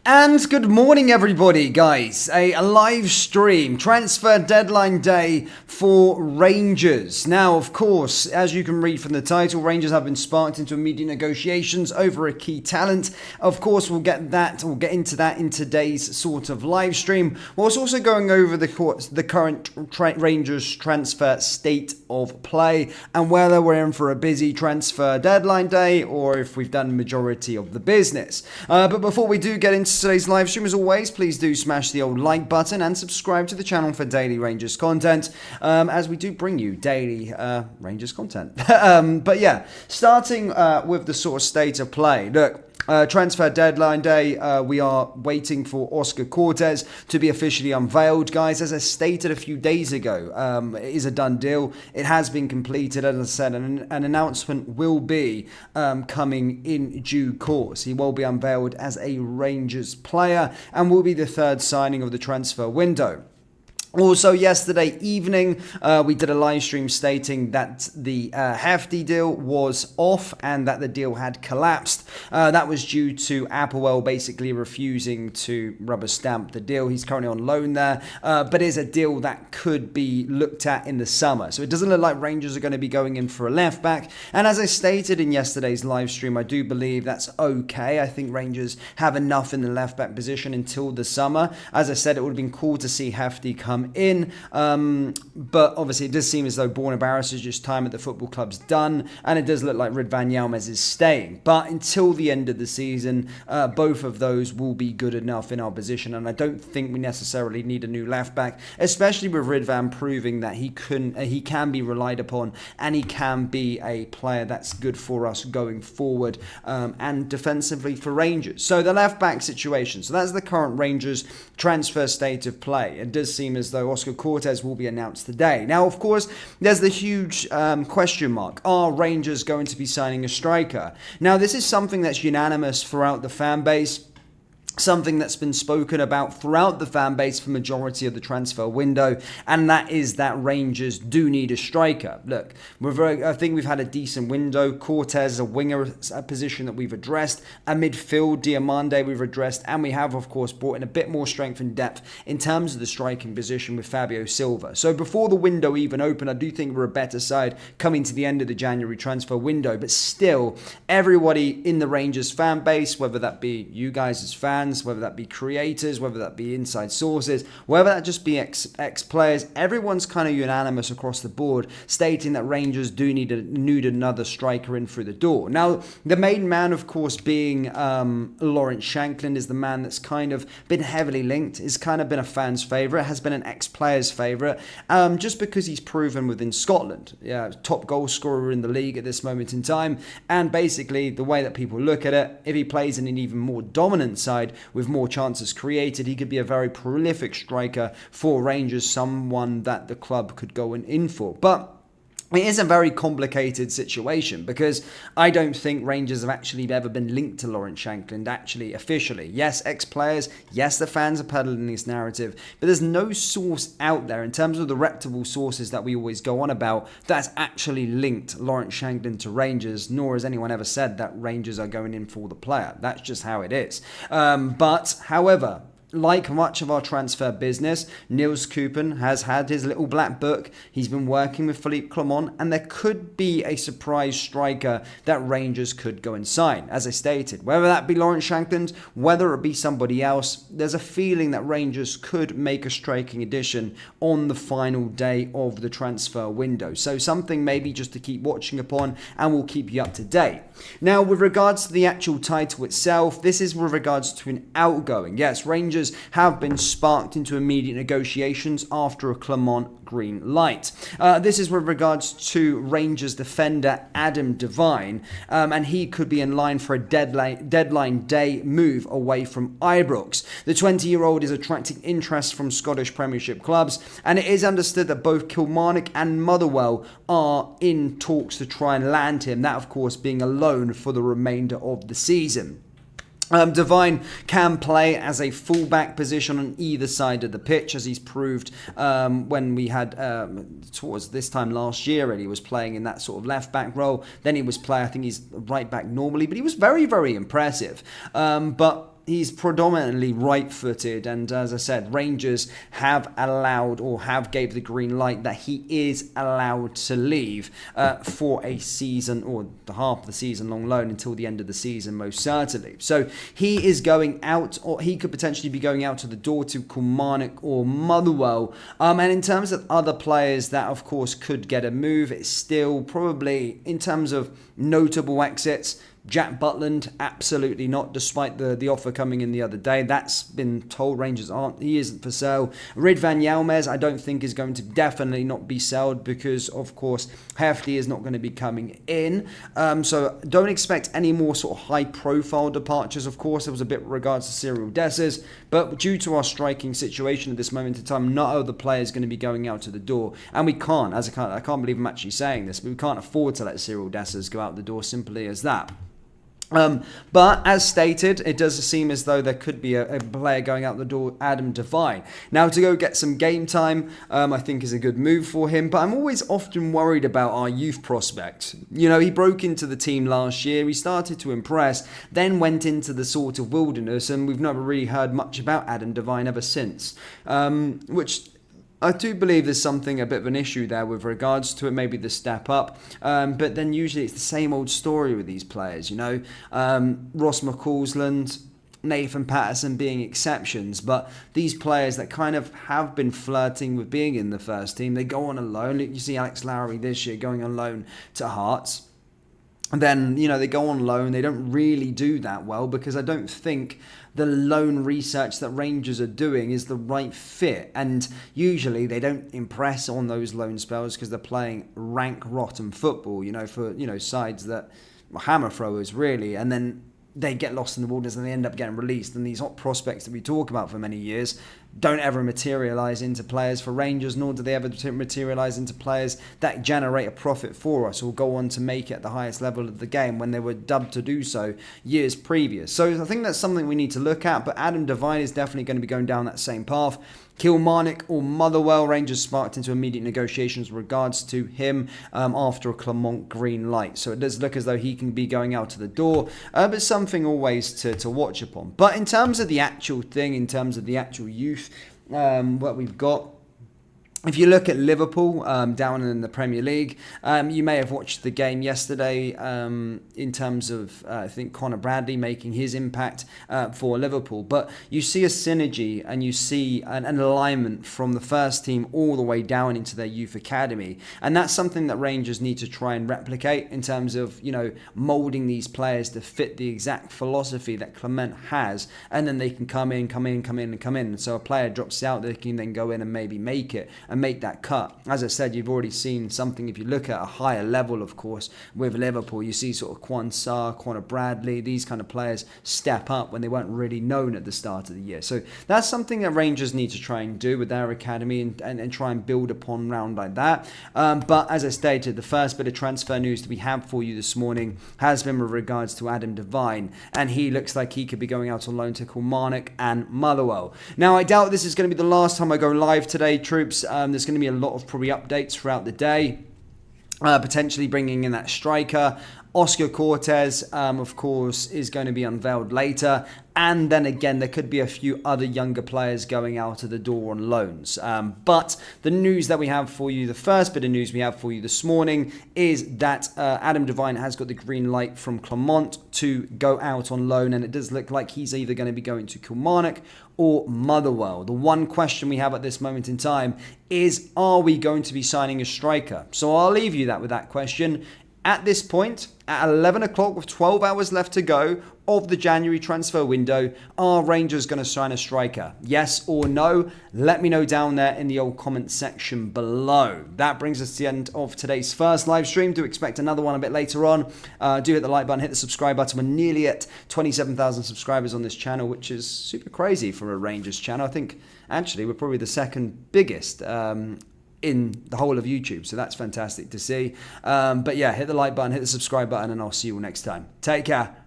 And good morning, everybody, guys. A live stream, transfer deadline day for Rangers. Now, of course, as you can read from the title, Rangers have been sparked into immediate negotiations over a key talent. Of course, we'll get into that in today's sort of live stream. We're also going over the current Rangers transfer state of play and whether we're in for a busy transfer deadline day or if we've done the majority of the business. But before we do get into today's live stream, as always, please do smash the old like button and subscribe to the channel for daily Rangers content, as we do bring you daily Rangers content. But yeah, starting with the sort of state of play. Look, transfer deadline day, we are waiting for Oscar Cortez to be officially unveiled. Guys, as I stated a few days ago, it is a done deal. It has been completed. As I said, an announcement will be coming in due course. He will be unveiled as a Rangers player and will be the third signing of the transfer window. Also, yesterday evening, we did a live stream stating that the Hefty deal was off and that the deal had collapsed. That was due to Applewell basically refusing to rubber stamp the deal. He's currently on loan there, but is a deal that could be looked at in the summer. So it doesn't look like Rangers are going to be going in for a left back. And as I stated in yesterday's live stream, I do believe that's okay. I think Rangers have enough in the left back position until the summer. As I said, it would have been cool to see Hefty come in, but obviously it does seem as though Borna Barris's time at the football club's done, and it does look like Ridvan Yilmaz is staying. But until the end of the season, both of those will be good enough in our position, and I don't think we necessarily need a new left back, especially with Ridvan proving that he can be relied upon and he can be a player that's good for us going forward, and defensively for Rangers. So the left back situation. So that's the current Rangers transfer state of play. It does seem as though Oscar Cortez will be announced today. Now, of course, there's the huge question mark. Are Rangers going to be signing a striker? Now, this is something that's unanimous throughout the fan base. Something that's been spoken about throughout the fan base for majority of the transfer window, and that is that Rangers do need a striker. Look, I think we've had a decent window. Cortez is a winger, a position that we've addressed. A midfield, Diamande, we've addressed, and we have, of course, brought in a bit more strength and depth in terms of the striking position with Fabio Silva. So before the window even opened, I do think we're a better side coming to the end of the January transfer window. But still, everybody in the Rangers fan base, whether that be you guys as fans, whether that be creators, whether that be inside sources, whether that just be ex-players, everyone's kind of unanimous across the board stating that Rangers do need another striker in through the door. Now, the main man, of course, being Lawrence Shanklin, is the man that's kind of been heavily linked, is kind of been a fan's favourite, has been an ex-player's favourite, just because he's proven within Scotland. Yeah, top goal scorer in the league at this moment in time, and basically the way that people look at it, if he plays in an even more dominant side, with more chances created, he could be a very prolific striker for Rangers, someone that the club could go in for. But it is a very complicated situation because I don't think Rangers have actually ever been linked to Lawrence Shanklin, actually, officially. Yes, ex-players, yes, the fans are peddling this narrative, but there's no source out there in terms of the reputable sources that we always go on about that's actually linked Lawrence Shanklin to Rangers, nor has anyone ever said that Rangers are going in for the player. That's just how it is. But, however, like much of our transfer business, Niels Koeppen has had his little black book. He's been working with Philippe Clement, and there could be a surprise striker that Rangers could go and sign. As I stated, whether that be Lawrence Shanklin, whether it be somebody else, there's a feeling that Rangers could make a striking addition on the final day of the transfer window. So something maybe just to keep watching upon, and we'll keep you up to date. Now, with regards to the actual title itself, this is with regards to an outgoing. Yes, Rangers have been sparked into immediate negotiations after a Clement green light. This is with regards to Rangers defender Adam Devine, and he could be in line for a deadline day move away from Ibrox. The 20-year-old is attracting interest from Scottish Premiership clubs, and it is understood that both Kilmarnock and Motherwell are in talks to try and land him, that of course being a loan for the remainder of the season. Devine can play as a fullback position on either side of the pitch, as he's proved when we had, towards this time last year, and he was playing in that sort of left-back role. Then he was playing, I think he's right back normally, but he was very, very impressive. But he's predominantly right-footed, and as I said, Rangers have allowed or have gave the green light that he is allowed to leave for a season or the half of the season long loan until the end of the season, most certainly. So he is going out, or he could potentially be going out to the door to Kilmarnock or Motherwell. And in terms of other players that, of course, could get a move, it's still probably, in terms of notable exits, Jack Butland, absolutely not, despite the offer coming in the other day. That's been told Rangers he isn't for sale. Ridvan Yilmaz, I don't think is going to definitely not be sold because, of course, Hefty is not going to be coming in. So don't expect any more sort of high-profile departures. Of course, there was a bit with regards to Cyril Dessers, but due to our striking situation at this moment in time, not all the players going to be going out to the door. And we can't, I can't believe I'm actually saying this, but we can't afford to let Cyril Dessers go out the door simply as that. But as stated, it does seem as though there could be a player going out the door, Adam Devine. Now, to go get some game time, I think is a good move for him. But I'm always often worried about our youth prospect. You know, he broke into the team last year. He started to impress, then went into the sort of wilderness, and we've never really heard much about Adam Devine ever since. Which I do believe there's something, a bit of an issue there with regards to it, maybe the step up. But then usually it's the same old story with these players, you know. Ross McCausland, Nathan Patterson being exceptions, but these players that kind of have been flirting with being in the first team, they go on a loan. You see Alex Lowry this year going on loan to Hearts. And then, you know, they go on loan. They don't really do that well because I don't think the loan research that Rangers are doing is the right fit. And usually they don't impress on those loan spells because they're playing rank rotten football, you know, for, you know, sides that hammer throwers really. And then they get lost in the waters and they end up getting released. And these hot prospects that we talk about for many years don't ever materialise into players for Rangers, nor do they ever materialise into players that generate a profit for us or go on to make it at the highest level of the game when they were dubbed to do so years previous. So I think that's something we need to look at, but Adam Devine is definitely going to be going down that same path. Kilmarnock or Motherwell, Rangers sparked into immediate negotiations with regards to him after a Clement green light. So it does look as though he can be going out to the door, but something always to watch upon. But in terms of the actual thing, in terms of the actual youth, what we've got, if you look at Liverpool down in the Premier League, you may have watched the game yesterday in terms of, I think, Conor Bradley making his impact for Liverpool. But you see a synergy and you see an alignment from the first team all the way down into their youth academy. And that's something that Rangers need to try and replicate in terms of, you know, moulding these players to fit the exact philosophy that Clement has. And then they can come in. So a player drops out, they can then go in and maybe make it and make that cut. As I said, you've already seen something. If you look at a higher level, of course, with Liverpool, you see sort of Quansah, Conor Bradley, these kind of players step up when they weren't really known at the start of the year. So that's something that Rangers need to try and do with their academy and try and build upon round like that. But as I stated, the first bit of transfer news that we have for you this morning has been with regards to Adam Devine, and he looks like he could be going out on loan to Kilmarnock and Motherwell. Now, I doubt this is going to be the last time I go live today, troops. There's going to be a lot of probably updates throughout the day, potentially bringing in that striker. Oscar Cortez, of course, is going to be unveiled later. And then again, there could be a few other younger players going out of the door on loans. But the news that we have for you, the first bit of news we have for you this morning is that Adam Devine has got the green light from Clement to go out on loan. And it does look like he's either going to be going to Kilmarnock or Motherwell. The one question we have at this moment in time is, are we going to be signing a striker? So I'll leave you with that question. At this point, at 11 o'clock with 12 hours left to go of the January transfer window, are Rangers going to sign a striker? Yes or no? Let me know down there in the old comment section below. That brings us to the end of today's first live stream. Do expect another one a bit later on. Do hit the like button, hit the subscribe button. We're nearly at 27,000 subscribers on this channel, which is super crazy for a Rangers channel. I think, actually, we're probably the second biggest in the whole of YouTube. So that's fantastic to see. But yeah, hit the like button, hit the subscribe button, and I'll see you all next time. Take care.